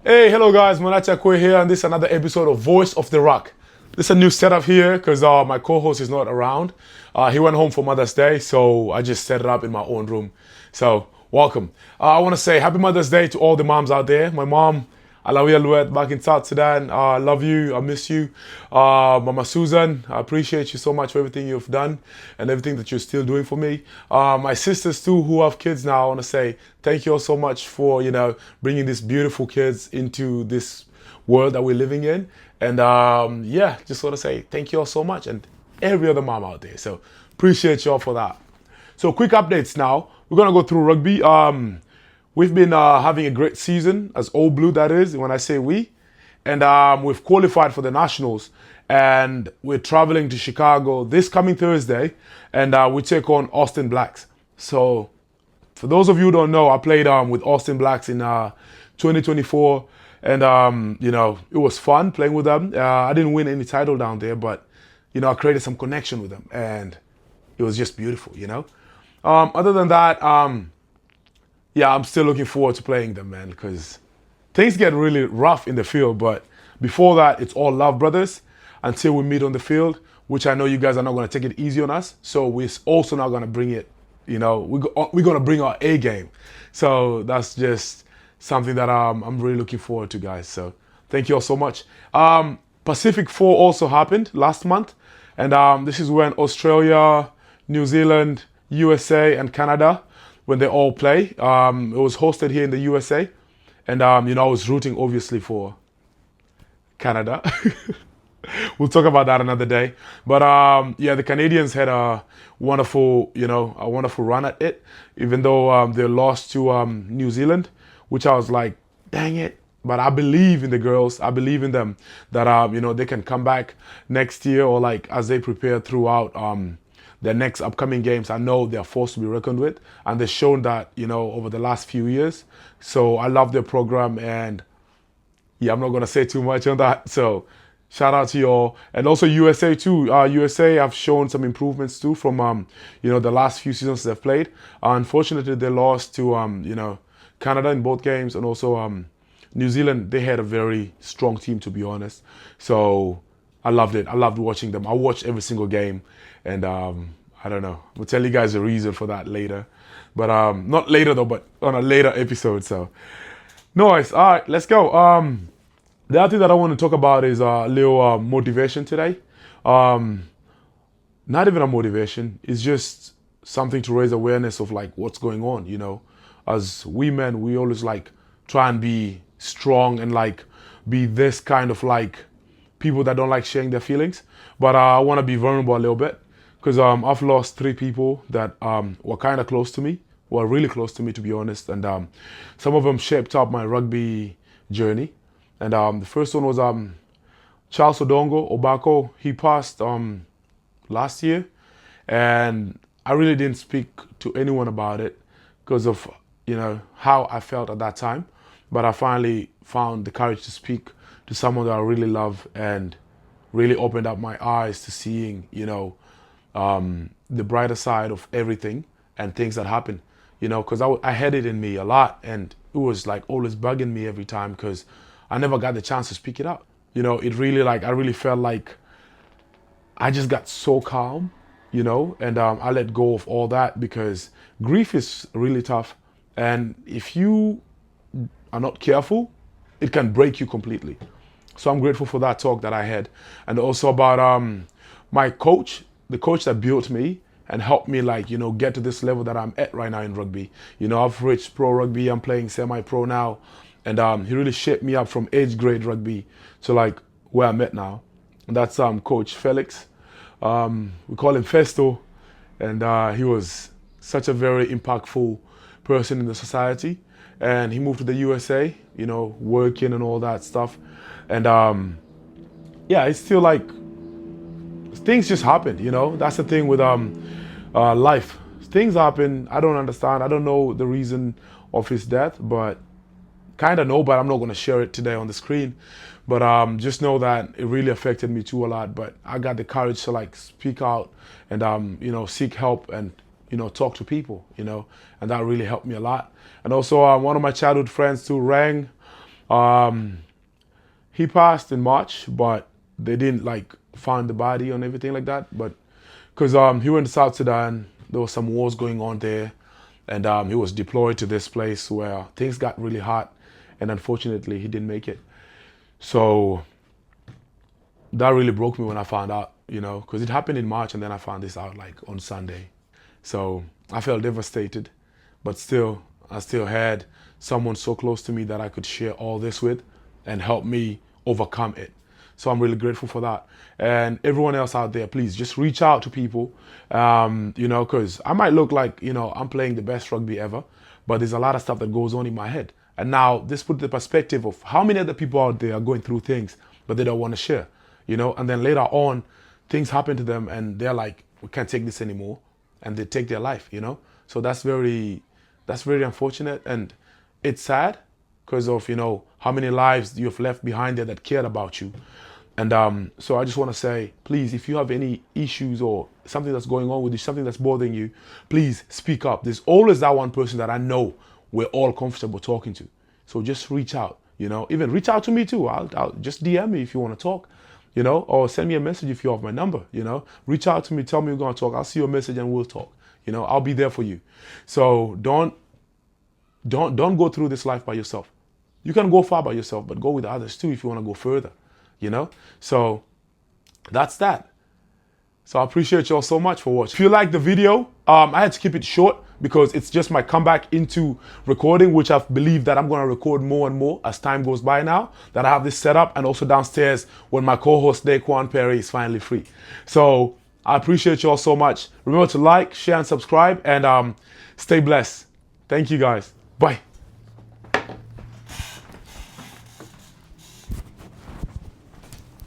Hey, hello guys, Manacha Kwe here, and this is another episode of Voice of the Ruck. This is a new setup here because my co-host is not around. He went home for Mother's Day, so I just set it up in my own room. So, welcome. I want to say Happy Mother's Day to all the moms out there. My mom, Alawiya Luet, back in South Sudan. I love you, I miss you. Mama Susan, I appreciate you so much for everything you've done and everything that you're still doing for me. My sisters too, who have kids now, I want to say thank you all so much for, bringing these beautiful kids into this world that we're living in. And just want to say thank you all so much, and every other mom out there. So appreciate you all for that. So quick updates now. We're going to go through rugby. We've been having a great season as Old Blue, that is, when I say we. And we've qualified for the Nationals. And we're traveling to Chicago this coming Thursday. And we take on Austin Blacks. So for those of you who don't know, I played with Austin Blacks in 2024. And, it was fun playing with them. I didn't win any title down there, but, I created some connection with them. And it was just beautiful, Other than that, I'm still looking forward to playing them, man, because things get really rough in the field. But before that, it's all love, brothers, until we meet on the field, which I know you guys are not going to take it easy on us. So we're also not going to bring it, we're going to bring our A game. So that's just something that I'm really looking forward to, guys. So thank you all so much. Pacific 4 also happened last month. And this is when Australia, New Zealand, USA, and Canada, when they all play. It was hosted here in the USA. And, I was rooting, obviously, for Canada. We'll talk about that another day. But, the Canadians had a wonderful run at it, even though they lost to New Zealand, which I was like, dang it. But I believe in the girls. I believe in them that, they can come back next year, or like as they prepare throughout their next upcoming games. I know they're forced to be reckoned with, and they've shown that, over the last few years. So I love their program, and I'm not going to say too much on that. So shout out to you all. And also USA too. USA have shown some improvements too from, the last few seasons they've played. Unfortunately, they lost to, Canada in both games, and also New Zealand. They had a very strong team, to be honest. So I loved it. I loved watching them. I watched every single game. And I don't know. We'll tell you guys the reason for that later. But not later though, but on a later episode. So nice. All right, let's go. The other thing that I want to talk about is a little motivation today. Not even a motivation. It's just something to raise awareness of like what's going on, As women, we always like try and be strong and like be this kind of like people that don't like sharing their feelings. But I want to be vulnerable a little bit. Because I've lost 3 people that were kind of close to me, were really close to me, to be honest. And some of them shaped up my rugby journey. And the first one was Charles Odongo Obako. He passed last year. And I really didn't speak to anyone about it because of, how I felt at that time. But I finally found the courage to speak to someone that I really love, and really opened up my eyes to seeing, the brighter side of everything and things that happen, because I had it in me a lot, and it was like always bugging me every time because I never got the chance to speak it out. It really I really felt like I just got so calm, and I let go of all that because grief is really tough. And if you are not careful, it can break you completely. So I'm grateful for that talk that I had. And also about my coach, the coach that built me and helped me get to this level that I'm at right now in rugby. I've reached pro rugby, I'm playing semi-pro now. And he really shaped me up from age grade rugby to where I'm at now. And that's Coach Felix. We call him Festo. And he was such a very impactful person in the society. And he moved to the USA, working and all that stuff. And it's still things just happen, That's the thing with life. Things happen. I don't understand. I don't know the reason of his death, but kind of know, but I'm not going to share it today on the screen. But just know that it really affected me too a lot. But I got the courage to speak out and, seek help and, talk to people, and that really helped me a lot. And also one of my childhood friends too, Rang, He passed in March, but they didn't like find the body and everything like that. But because he went to South Sudan, there was some wars going on there, and he was deployed to this place where things got really hot, and unfortunately he didn't make it. So that really broke me when I found out, because it happened in March, and then I found this out like on Sunday. So I felt devastated, but still, I still had someone so close to me that I could share all this with and help me overcome it. So I'm really grateful for that. And everyone else out there, please just reach out to people, because I might look like, I'm playing the best rugby ever, but there's a lot of stuff that goes on in my head. And now this put the perspective of how many other people out there are going through things, but they don't want to share, and then later on, things happen to them and they're like, we can't take this anymore. And they take their life, So that's very unfortunate, and it's sad because of, how many lives you've left behind there that cared about you. And so I just want to say, please, if you have any issues or something that's going on with you, something that's bothering you, please speak up. There's always that one person that I know we're all comfortable talking to. So just reach out, even reach out to me too. I'll just DM me if you want to talk, or send me a message if you have my number, reach out to me, tell me we're going to talk. I'll see your message and we'll talk, I'll be there for you. So don't go through this life by yourself. You can go far by yourself, but go with others too if you want to go further, So that's that. So I appreciate y'all so much for watching. If you like the video, I had to keep it short because it's just my comeback into recording, which I believe that I'm going to record more and more as time goes by now that I have this set up, and also downstairs when my co-host Daquan Perry is finally free. So I appreciate y'all so much. Remember to like, share, and subscribe, and stay blessed. Thank you guys. Bye.